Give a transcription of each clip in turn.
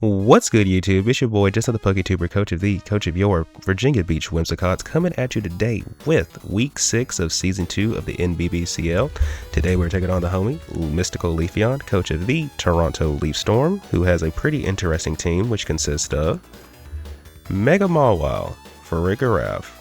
What's good, YouTube? It's your boy, just the PokeTuber, coach of your Virginia Beach Whimsicots, coming at you today with Week 6 of Season 2 of the NBBCL. Today we're taking on the homie, Mystical Leafeon, coach of the Toronto Leaf Storm, who has a pretty interesting team, which consists of Mega Mawile, Farigiraf,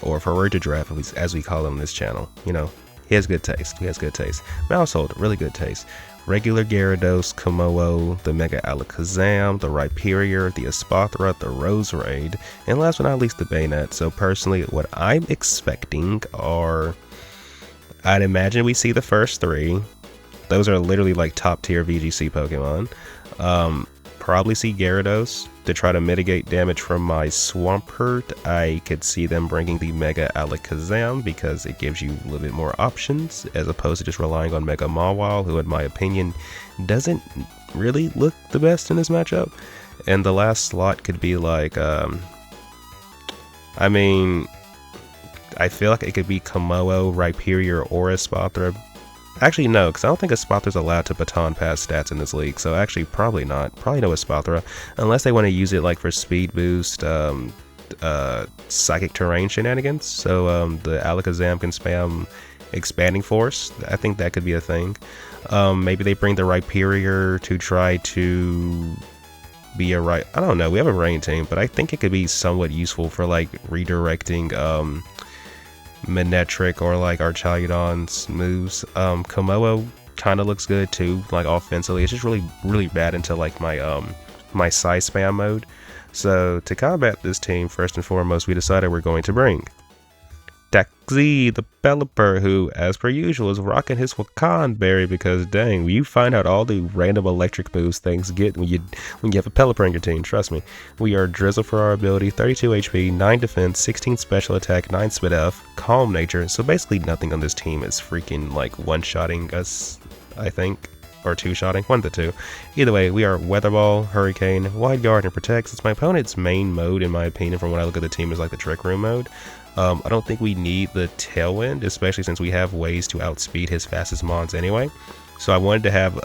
or Farigiraf, as we call him on this channel. You know, he has good taste. Mousehold, really good taste. Regular Gyarados, Kommo-o, the Mega Alakazam, the Rhyperior, the Espathra, the Roserade, and last but not least the Banette. So personally, what I'm expecting are, I'd imagine we see the first three. Those are literally like top tier VGC Pokemon. Probably see Gyarados to try to mitigate damage from my Swampert. I could see them bringing the Mega Alakazam because it gives you a little bit more options as opposed to just relying on Mega Mawile, who in my opinion doesn't really look the best in this matchup. And the last slot could be like, I feel like it could be Kommo-o, Rhyperior, or Espathra. Actually, no, because I don't think Espathra's allowed to baton pass stats in this league, so actually probably not. Probably no Espathra, unless they want to use it like for speed boost, psychic terrain shenanigans, so the Alakazam can spam expanding force. I think that could be a thing. Maybe they bring the Rhyperior to try to be I don't know, we have a rain team, but I think it could be somewhat useful for like redirecting Manectric or like Archaludon's moves. Kommo-o kind of looks good too, like offensively. It's just really bad into like my size spam mode. So to combat this team, first and foremost, we decided we're going to bring Taxi, the Pelipper, who, as per usual, is rocking his Wakan Berry because, dang, you find out all the random electric moves things get when you have a Pelipper in your team. Trust me. We are Drizzle for our ability, 32 HP, 9 defense, 16 special attack, 9 spit F, calm nature. So basically nothing on this team is freaking like one-shotting us, I think. Or two-shotting, one of the two. Either way, we are Weather Ball, Hurricane, Wide Guard, and Protect. Since my opponent's main mode, in my opinion, from when I look at the team, is like the Trick Room mode. I don't think we need the Tailwind, especially since we have ways to outspeed his fastest mons anyway. So I wanted to have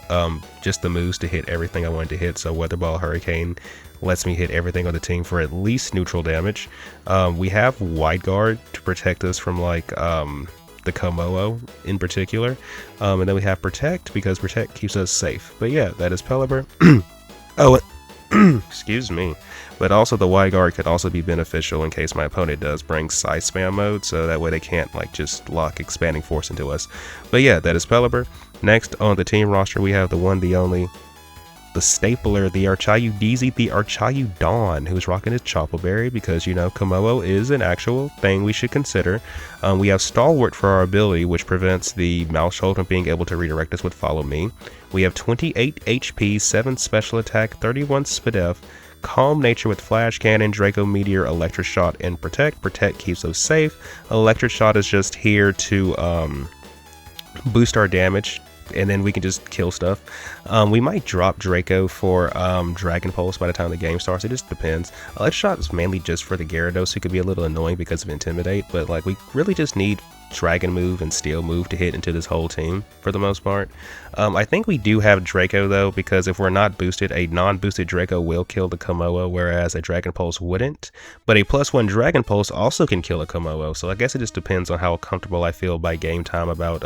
just the moves to hit everything I wanted to hit. So Weather Ball, Hurricane lets me hit everything on the team for at least neutral damage. We have Wide Guard to protect us from like the Kommo-o in particular. And then we have Protect because Protect keeps us safe. But yeah, that is Pelipper. Oh, excuse me. But also the Wide Guard could also be beneficial in case my opponent does bring size spam mode, so that way they can't like just lock expanding force into us. But yeah, that is Pelipper. Next on the team roster we have the one, the only, the stapler, the Archaludon, the Archaludon, who's rocking his Chople Berry because, you know, Kommo-o is an actual thing we should consider. We have Stalwart for our ability, which prevents the Mousehold from being able to redirect us with Follow Me. We have 28 HP, 7 special attack, 31 spit F, calm nature with Flash Cannon, Draco Meteor, Electric Shot, and Protect. Protect keeps us safe. Electric Shot is just here to boost our damage, and then we can just kill stuff. We might drop Draco for Dragon Pulse by the time the game starts. It just depends. Electric Shot is mainly just for the Gyarados, who could be a little annoying because of Intimidate, but like we really just need Dragon move and Steel move to hit into this whole team for the most part. I think we do have Draco though, because if we're not boosted, a non-boosted Draco will kill the Kommo-o, whereas a Dragon Pulse wouldn't. But a +1 Dragon Pulse also can kill a Kommo-o, so I guess it just depends on how comfortable I feel by game time about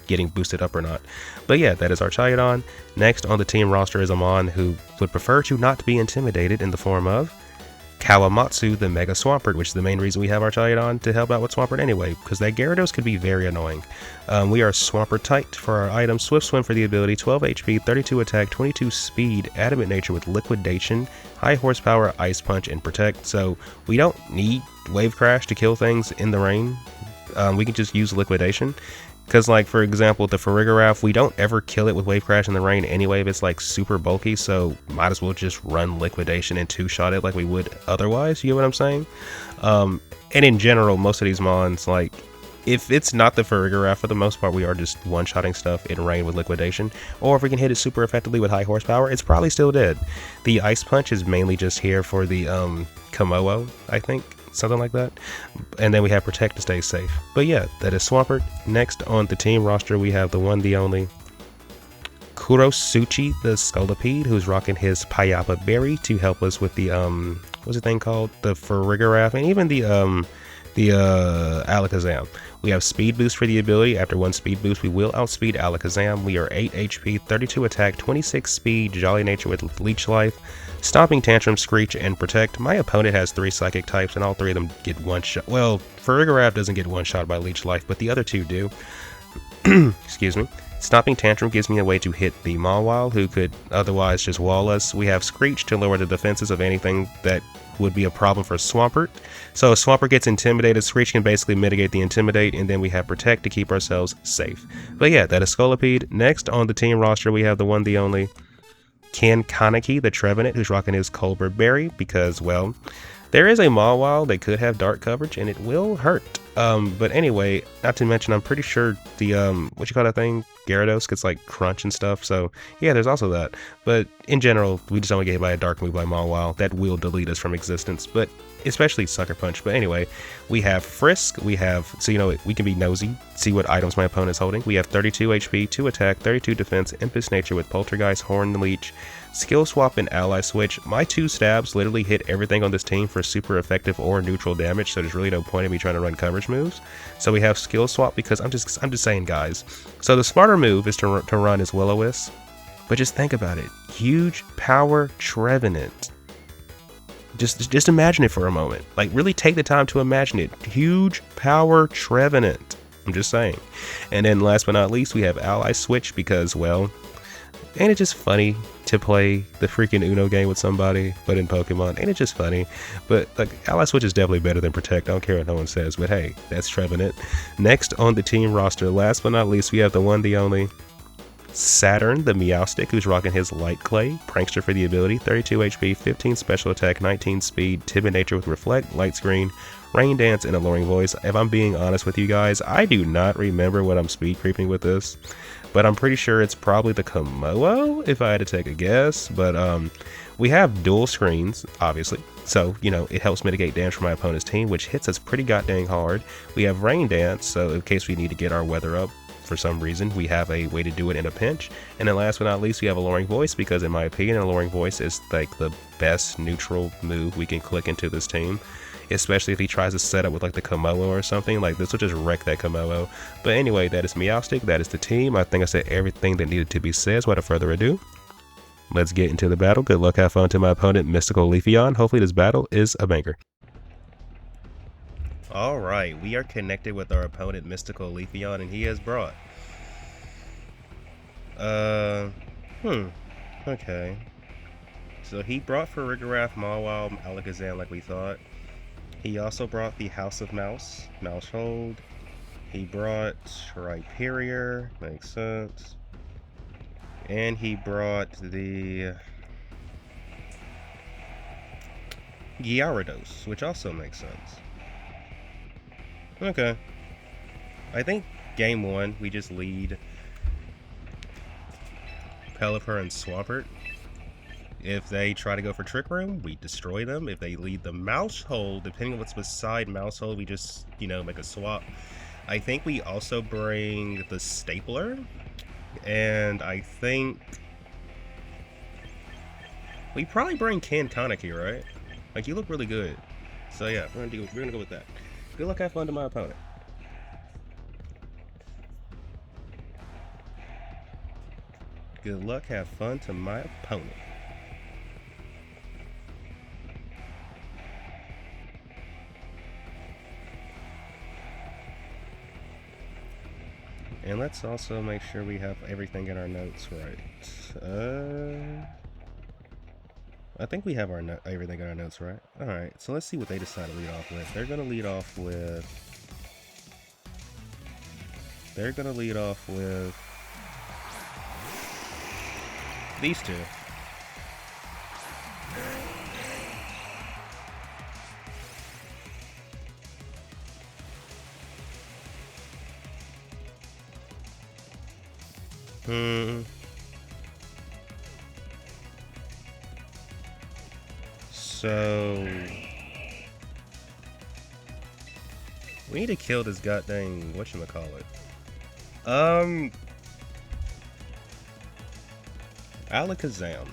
getting boosted up or not. But yeah, that is Archaludon. Next on the team roster is a mon who would prefer to not be intimidated in the form of Kawamatsu, the Mega Swampert, which is the main reason we have Archaludon to help out with Swampert anyway, because that Gyarados could be very annoying. We are Swampert typed for our item, Swift Swim for the ability, 12 HP, 32 attack, 22 speed, Adamant Nature with Liquidation, high horsepower, Ice Punch, and Protect. So we don't need Wave Crash to kill things in the rain. We can just use Liquidation. Because, like, for example, the Farigiraf, we don't ever kill it with Wave Crash in the rain anyway if it's, like, super bulky, so might as well just run Liquidation and two-shot it like we would otherwise, you know what I'm saying? And in general, most of these mons, like, if it's not the Farigiraf, for the most part, we are just one-shotting stuff in rain with Liquidation, or if we can hit it super effectively with high horsepower, it's probably still dead. The Ice Punch is mainly just here for the Kommo-o, I think. Something like that. And then we have Protect to stay safe. But yeah, that is Swampert. Next on the team roster we have the one, the only Kurosuchi the Scolipede, who's rocking his Payapa Berry to help us with the what's the thing called? The Farigiraf, and even the Alakazam. We have speed boost for the ability. After one speed boost, we will outspeed Alakazam. We are 8 HP, 32 attack, 26 speed, Jolly Nature with Leech Life, Stomping Tantrum, Screech, and Protect. My opponent has 3 Psychic types, and all 3 of them get one shot. Well, Farigiraf doesn't get one shot by Leech Life, but the other 2 do. Excuse me. Stomping Tantrum gives me a way to hit the Mawile, who could otherwise just wall us. We have Screech to lower the defenses of anything that would be a problem for Swampert. So if Swampert gets intimidated, Screech can basically mitigate the intimidate, and then we have Protect to keep ourselves safe. But yeah, that is Scolipede. Next on the team roster, we have the one, the only Ken Kaneki, the Trevenant, who's rocking his Colbert Berry, because, well, there is a Mawile that could have dark coverage, and it will hurt. But anyway, not to mention, I'm pretty sure the, what you call that thing? Gyarados gets like crunch and stuff, so yeah, there's also that. But in general, we just don't get hit by a dark move by Mawile. That will delete us from existence, but especially Sucker Punch. But anyway, we have Frisk, we have, so you know, we can be nosy, see what items my opponent's holding. We have 32 HP, 2 attack, 32 defense, Impus Nature with Poltergeist, Horn Leech, Skill Swap, and Ally Switch. My 2 stabs literally hit everything on this team for super effective or neutral damage, so there's really no point in me trying to run coverage moves. So we have Skill Swap because I'm just saying, guys. So the smarter move is to run as Will-O-Wisp, but just think about it. Huge power Trevenant. Just imagine it for a moment. Like, really take the time to imagine it. Huge power Trevenant. I'm just saying. And then last but not least, we have Ally Switch because, well, ain't it just funny to play the freaking Uno game with somebody, but in Pokemon? Ain't it just funny? But like, Ally Switch is definitely better than Protect. I don't care what no one says, but hey, that's Trevenant. Next on the team roster, last but not least, we have the one, the only Saturn, the Meowstic, who's rocking his Light Clay, Prankster for the ability, 32 HP, 15 special attack, 19 speed, Timid Nature with Reflect, Light Screen, Rain Dance, and Alluring Voice. If I'm being honest with you guys, I do not remember what I'm speed creeping with this, but I'm pretty sure it's probably the Komodo, if I had to take a guess. But we have dual screens, obviously, so, you know, it helps mitigate damage from my opponent's team, which hits us pretty goddamn hard. We have Rain Dance, so in case we need to get our weather up for some reason, we have a way to do it in a pinch. And then last but not least, we have Alluring Voice, because in my opinion, Alluring Voice is like the best neutral move we can click into this team, especially if he tries to set up with like the Komodo or something. Like, this will just wreck that Komodo. But anyway, that is Meowstic, that is the team. I think I said everything that needed to be said, so without further ado, let's get into the battle. Good luck, have fun to my opponent, Mystical Leafeon. Hopefully this battle is a banger. Alright, we are connected with our opponent, Mystical Leafeon, and he has brought okay. So he brought Farigiraf, Mawile, Alakazam like we thought. He also brought the House of Mouse, Maushold. He brought Rhyperior, makes sense. And he brought the Gyarados, which also makes sense. Okay. I think game 1, we just lead Pelipper and Swampert. If they try to go for Trick Room, we destroy them. If they lead the Maushold, depending on what's beside Maushold, we just, you know, make a swap. I think we also bring the Stapler. And I think we probably bring Ken Kaneki, right? Like, you look really good. So yeah, we're gonna go with that. Good luck, have fun to my opponent. Good luck, have fun to my opponent. And let's also make sure we have everything in our notes right. I think we have our everything in our notes right. Alright, so let's see what they decide to lead off with. They're gonna lead off with these two. So we need to kill this goddamn whatchamacallit. Alakazam.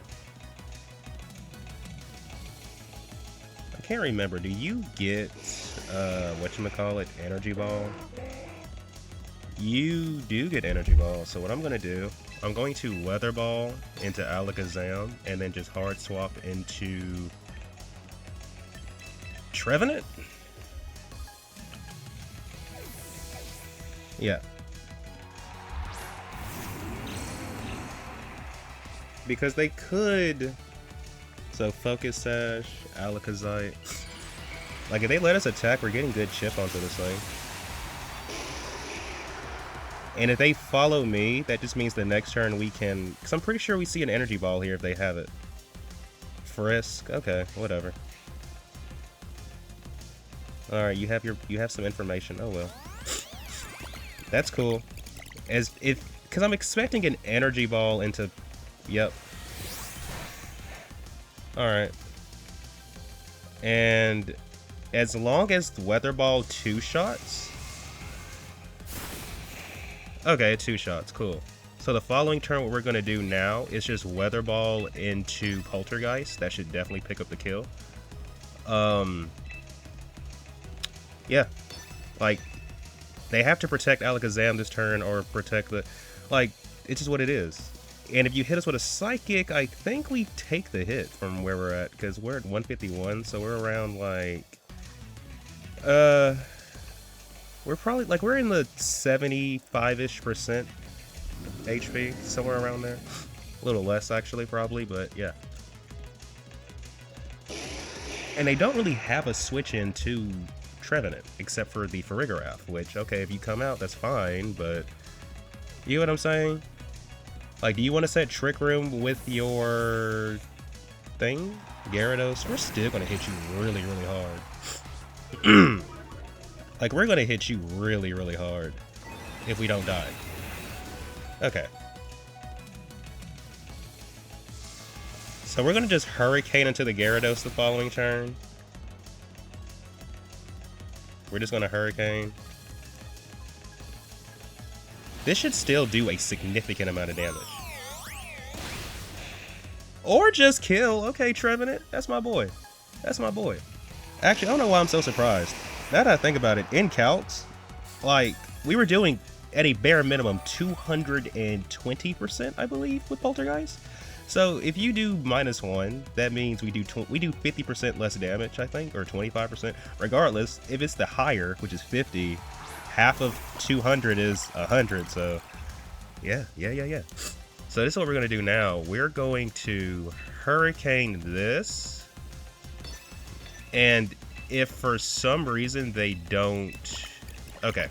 I can't remember. Do you get whatchamacallit, Energy Ball? You do get Energy Ball. So what I'm gonna do, I'm going to Weather Ball into Alakazam and then just hard swap into Trevenant? Yeah. Because they could. So Focus Sash, Alakazite. Like if they let us attack, we're getting good chip onto this thing. And if they follow me, that just means the next turn we can... Because I'm pretty sure we see an Energy Ball here if they have it. Frisk? Okay, whatever. Alright, you have some information. Oh well. That's cool. Because I'm expecting an Energy Ball into... Yep. Alright. And as long as the Weather Ball 2 shots... Okay, 2 shots, cool. So the following turn, what we're going to do now is just Weather Ball into Poltergeist. That should definitely pick up the kill. Yeah. Like, they have to protect Alakazam this turn or protect the... Like, it's just what it is. And if you hit us with a Psychic, I think we take the hit from where we're at. Because we're at 151, so we're around, like... We're probably, like, we're in the 75-ish% HP, somewhere around there. A little less, actually, probably, but yeah. And they don't really have a switch into Trevenant, except for the Farigiraf, which, okay, if you come out, that's fine, but... You know what I'm saying? Like, do you want to set Trick Room with your... thing? Gyarados? We're still going to hit you really, really hard. Like, we're going to hit you really, really hard if we don't die. Okay. So we're going to just Hurricane into the Gyarados the following turn. We're just going to Hurricane. This should still do a significant amount of damage. Or just kill. Okay, Trevenant. That's my boy. That's my boy. Actually, I don't know why I'm so surprised. Now that I think about it, in calcs, like, we were doing, at a bare minimum, 220%, I believe, with Poltergeist. So, if you do -1, that means we do 50% less damage, I think, or 25%. Regardless, if it's the higher, which is 50, half of 200 is 100, so, yeah. So, this is what we're going to do now. We're going to Hurricane this, and... if for some reason they don't... Okay.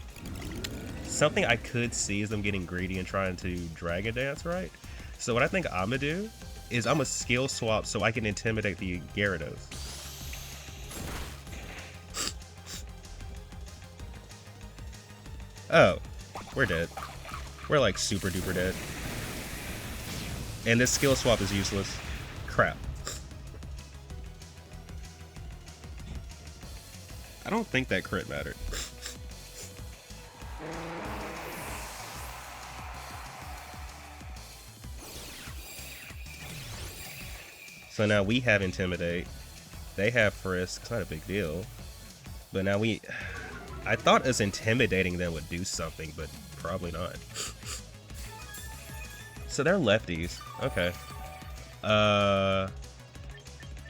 Something I could see is them getting greedy and trying to Dragon Dance, right? So what I think I'm going to do is I'm going to skill swap so I can intimidate the Gyarados. Oh. We're dead. We're like super duper dead. And this skill swap is useless. Crap. I don't think that crit mattered. So now we have Intimidate. They have Frisk. It's not a big deal. But now we... I thought us intimidating them would do something, but probably not. So they're lefties. Okay.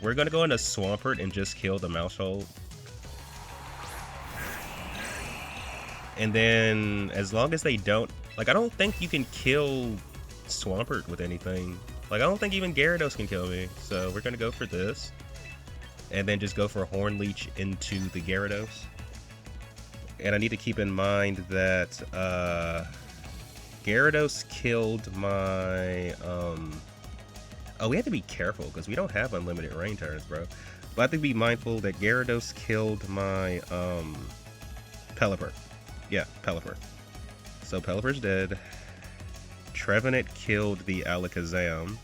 We're gonna go into Swampert and just kill the Maushold. And then, as long as they don't... Like, I don't think you can kill Swampert with anything. Like, I don't think even Gyarados can kill me. So, we're going to go for this. And then just go for a Horn Leech into the Gyarados. And I need to keep in mind that Gyarados killed my... Oh, we have to be careful, because we don't have unlimited rain turns, bro. But I have to be mindful that Gyarados killed my Pelipper. Yeah, Pelipper. So Pelipper's dead. Trevenant killed the Alakazam.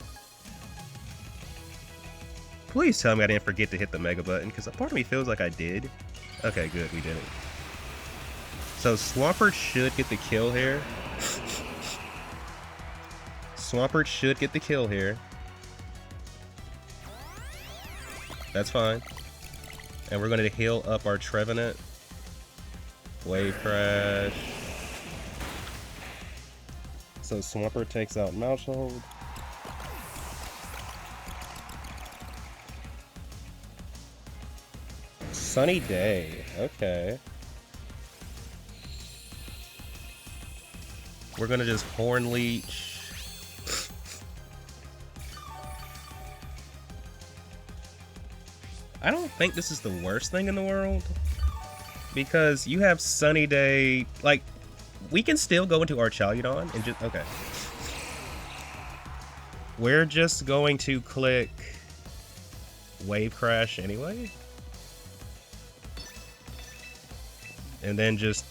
Please tell me I didn't forget to hit the Mega button, because a part of me feels like I did. Okay, good, we didn't. So Swampert should get the kill here. Swampert should get the kill here. That's fine. And we're going to heal up our Trevenant. Wave Crash. So Swampert takes out Mousehold. Sunny Day. Okay. We're going to just Horn Leech. I don't think this is the worst thing in the world, because you have Sunny Day. Like, we can still go into Archaludon and just, okay. We're just going to click Wave Crash anyway. And then just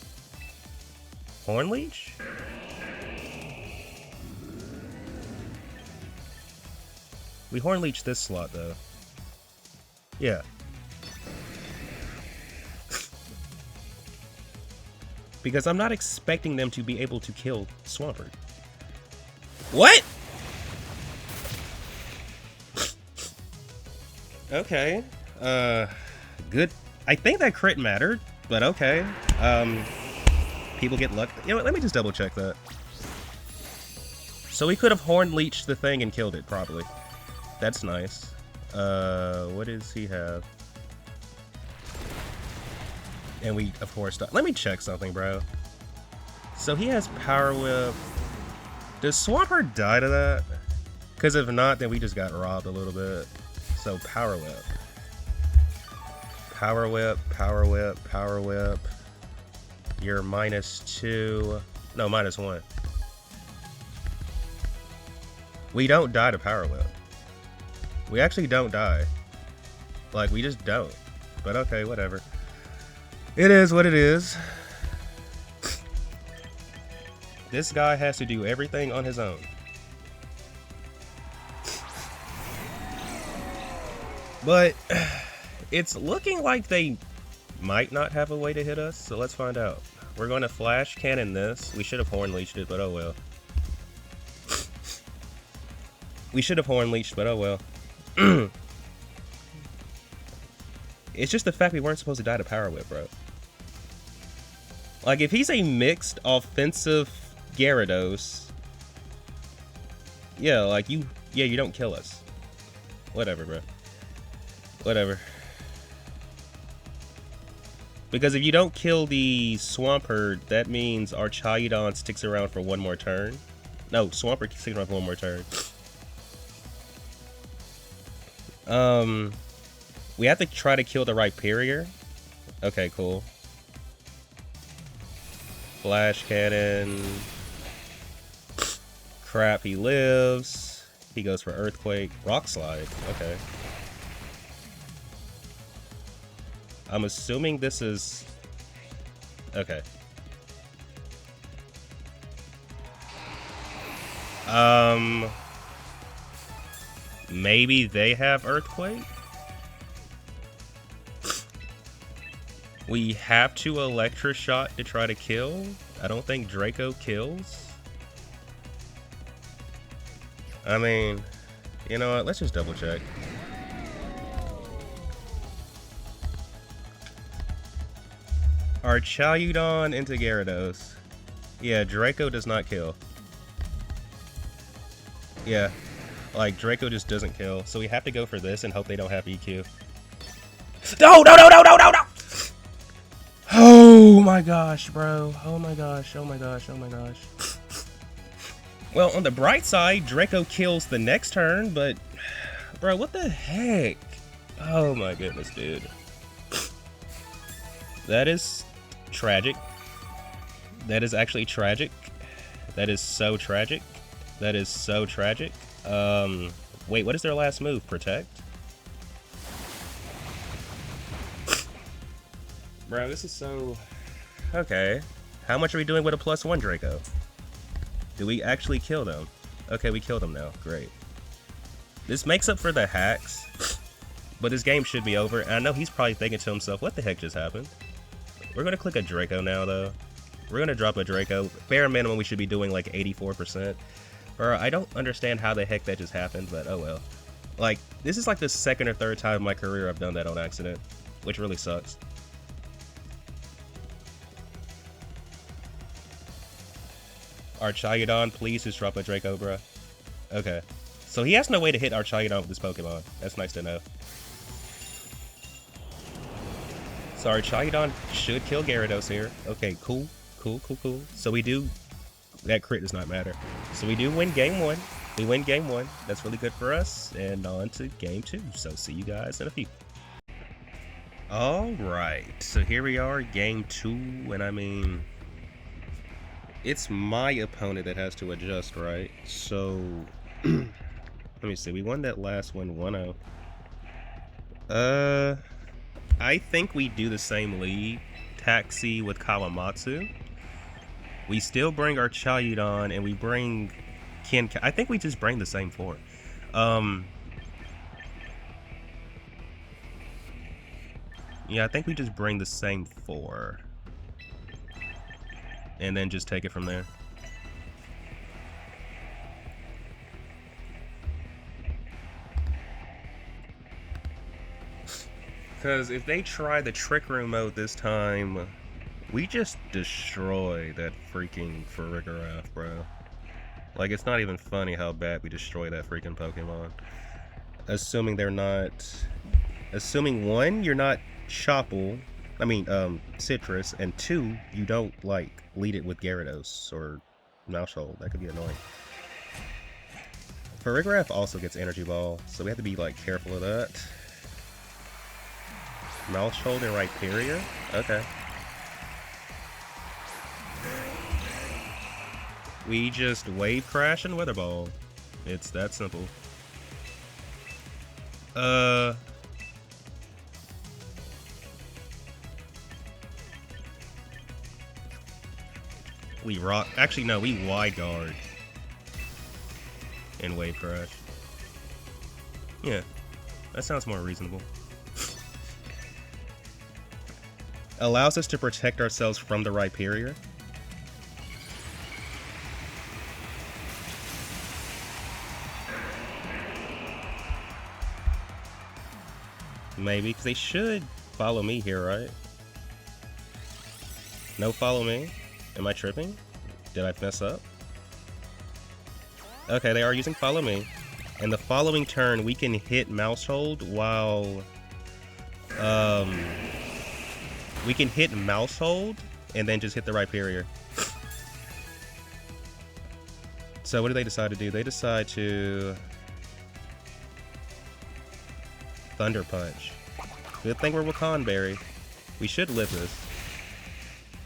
Horn Leech? We Horn Leech this slot though. Yeah. Because I'm not expecting them to be able to kill Swampert. What? Okay. Good. I think that crit mattered, but okay. People get luck. You know what? Let me just double check that. So we could have Horn Leeched the thing and killed it, probably. That's nice. What does he have? And we, of course, let me check something, bro. So he has Power Whip. Does Swampert die to that? Because if not, then we just got robbed a little bit. So Power Whip. Power Whip, Power Whip, Power Whip. You're -2. No, -1. We don't die to Power Whip. We actually don't die. Like, we just don't. But okay, whatever. It is what it is. This guy has to do everything on his own. But it's looking like they might not have a way to hit us, so let's find out. We're going to Flash Cannon this. We should have Horn Leeched it, but oh well. We should have Horn Leeched, but oh well. It's just the fact we weren't supposed to die to Power Whip, bro. Like, if he's a mixed offensive Gyarados, yeah, like you don't kill us. Whatever, bro. Whatever. Because if you don't kill the Swampert, that means Archaludon sticks around for one more turn. No, Swampert sticks around for one more turn. We have to try to kill the Rhyperior. Okay, cool. Flash Cannon. Crap, he lives. He goes for Earthquake. Rock Slide. Okay. I'm assuming this is... Okay. Maybe they have Earthquake? We have to Electroshot to try to kill? I don't think Draco kills. I mean, you know what? Let's just double check. Archaludon into Gyarados. Yeah, Draco does not kill. Yeah, like Draco just doesn't kill. So we have to go for this and hope they don't have EQ. No, no, no, no, no, no, no! Oh my gosh, bro. Oh my gosh, oh my gosh, oh my gosh. Well, on the bright side, Draco kills the next turn, but... Bro, what the heck? Oh my goodness, dude. That is tragic. That is actually tragic. That is so tragic. That is so tragic. Wait, what is their last move? Protect? Bro, this is so... Okay. How much are we doing with a +1 Draco? Do we actually kill them? Okay, we killed them now. Great. This makes up for the hacks. But this game should be over. And I know he's probably thinking to himself, what the heck just happened? We're going to click a Draco now, though. We're going to drop a Draco. Bare minimum, we should be doing like 84%. Bro, I don't understand how the heck that just happened, but oh well. Like, this is like the second or third time in my career I've done that on accident, which really sucks. Archaludon, please just drop a Draco, bro. Okay. So he has no way to hit Archaludon with this Pokemon. That's nice to know. So Archaludon should kill Gyarados here. Okay, cool. Cool. So we do... That crit does not matter. So we do win game 1. We win game 1. That's really good for us. And on to game 2. So see you guys in a few. Alright. So here we are, game 2. And I mean... It's my opponent that has to adjust, right? So... Let me see. We won that last one 1-0. I think we do the same lead. Taxi with Kawamatsu. We still bring our Archaludon and we bring Ken. I think we just bring the same 4. Yeah, I think we just bring the same 4. And then just take it from there. Because if they try the Trick Room mode this time, we just destroy that freaking Farigiraf, bro. Like, it's not even funny how bad we destroy that freaking Pokemon. Assuming they're not... Assuming, 1, you're not Chople. I mean, Citrus. And 2, you don't, like, lead it with Gyarados or Maushold. That could be annoying. Farigiraf also gets Energy Ball, so we have to be, like, careful of that. Maushold and Rhyperior? Okay. We just Wave Crash and Weather Ball. It's that simple. We rock. Actually, no, we Wide Guard and Wave Crash. Yeah, that sounds more reasonable. Allows us to protect ourselves from the Rhyperior. Maybe, because they should follow me here, right? No follow me? Am I tripping? Did I mess up? Okay, they are using follow me. And the following turn, we can hit Maushold while... we can hit Maushold and then just hit the Rhyperior. So what do they decide to do? They decide to... Thunder Punch. Good thing we're Wakanberry. We should live this.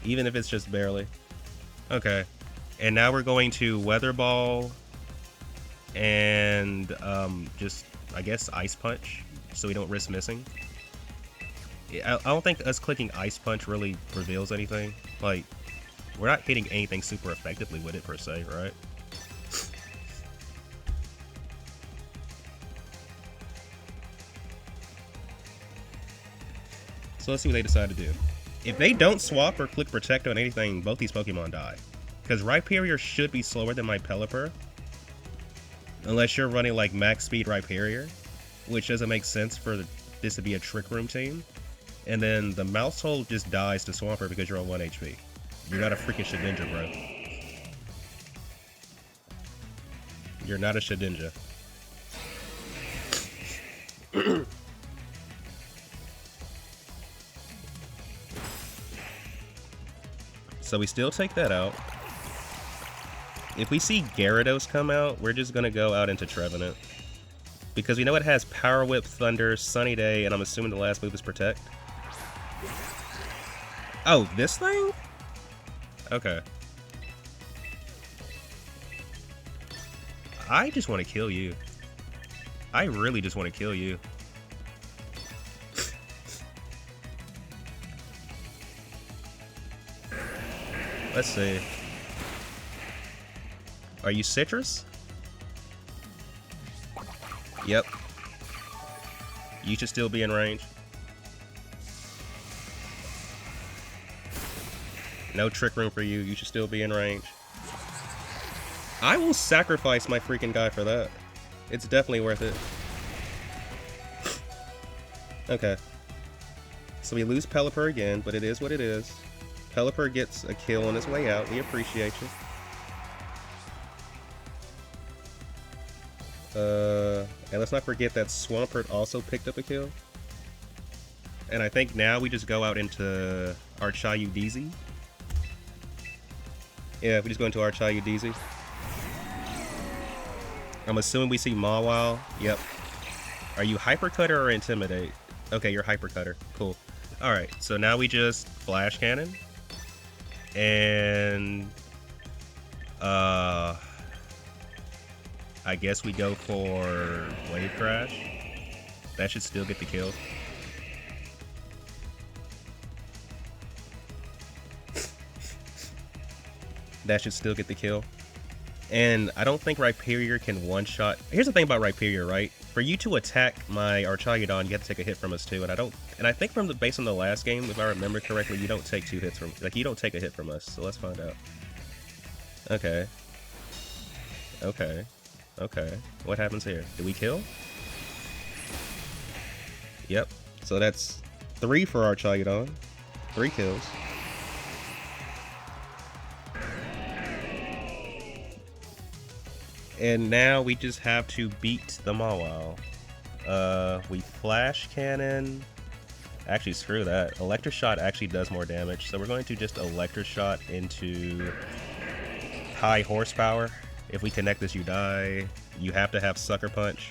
Even if it's just barely. Okay. And now we're going to Weather Ball and just, I guess, Ice Punch so we don't risk missing. I don't think us clicking Ice Punch really reveals anything. Like, we're not hitting anything super effectively with it per se, right? So let's see what they decide to do. If they don't swap or click Protect on anything, both these Pokemon die. Because Rhyperior should be slower than my Pelipper. Unless you're running like max speed Rhyperior. Which doesn't make sense for this to be a Trick Room team. And then the Maushold just dies to Swampert because you're on 1 HP. You're not a freaking Shedinja, bro. You're not a Shedinja. So we still take that out. If we see Gyarados come out, we're just going to go out into Trevenant. Because we know it has Power Whip, Thunder, Sunny Day, and I'm assuming the last move is Protect. Oh, this thing? Okay. I just want to kill you. I really just want to kill you. Let's see. Are you Citrus? Yep. You should still be in range. No Trick Room for you. You should still be in range. I will sacrifice my freaking guy for that. It's definitely worth it. Okay. So we lose Pelipper again, but it is what it is. Pelipper gets a kill on his way out. We appreciate you. And let's not forget that Swampert also picked up a kill. And I think now we just go out into Archaludon. Yeah, we just go into Archaludon. I'm assuming we see Mawile. Yep. Are you Hypercutter or Intimidate? Okay, you're Hypercutter. Cool. Alright, so now we just Flash Cannon. And... I guess we go for Wave Crash. That should still get the kill. That should still get the kill. And I don't think Rhyperior can one-shot. Here's the thing about Rhyperior, right? For you to attack my Archaludon, you have to take a hit from us too. And I think from based on the last game, if I remember correctly, you don't take 2 hits from, you don't take a hit from us. So let's find out. Okay. Okay. Okay. What happens here? Do we kill? Yep. So that's 3 for Archaludon. 3 kills. And now we just have to beat the Mawile. We Flash Cannon. Actually, screw that. Electroshock actually does more damage. So we're going to just Electroshock into high horsepower. If we connect this, you die. You have to have Sucker Punch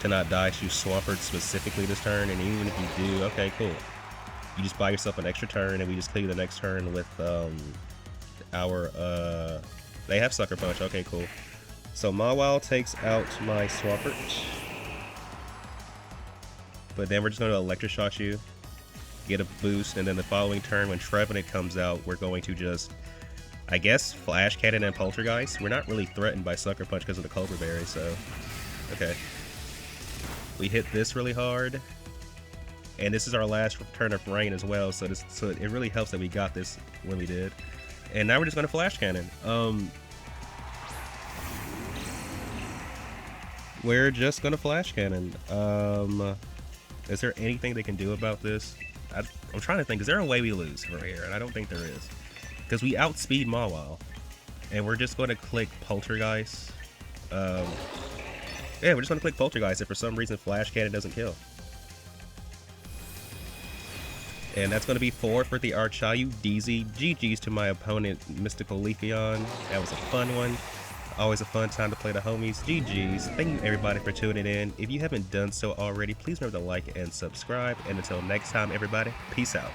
to not die to Swampert specifically this turn. And even if you do, okay, cool. You just buy yourself an extra turn and we just clear the next turn with our... They have Sucker Punch. Okay, cool. So Mawile takes out my Swampert. But then we're just going to Electroshock you, get a boost, and then the following turn when Trevenant comes out, we're going to just, I guess, Flash Cannon and Poltergeist. We're not really threatened by Sucker Punch because of the Cobra Berry, so... Okay. We hit this really hard. And this is our last turn of rain as well, so it really helps that we got this when we did. And now we're just going to Flash Cannon. We're just going to Flash Cannon. Is there anything they can do about this? I'm trying to think. Is there a way we lose from here? And I don't think there is. Because we outspeed Mawile. And we're just going to click Poltergeist. Yeah, we're just going to click Poltergeist if for some reason Flash Cannon doesn't kill. And that's going to be 4 for the Archaludon. GG's to my opponent, Mystical Leafeon. That was a fun one. Always a fun time to play the homies. GG's. Thank you everybody for tuning in. If you haven't done so already, please remember to like and subscribe. And until next time, everybody, peace out.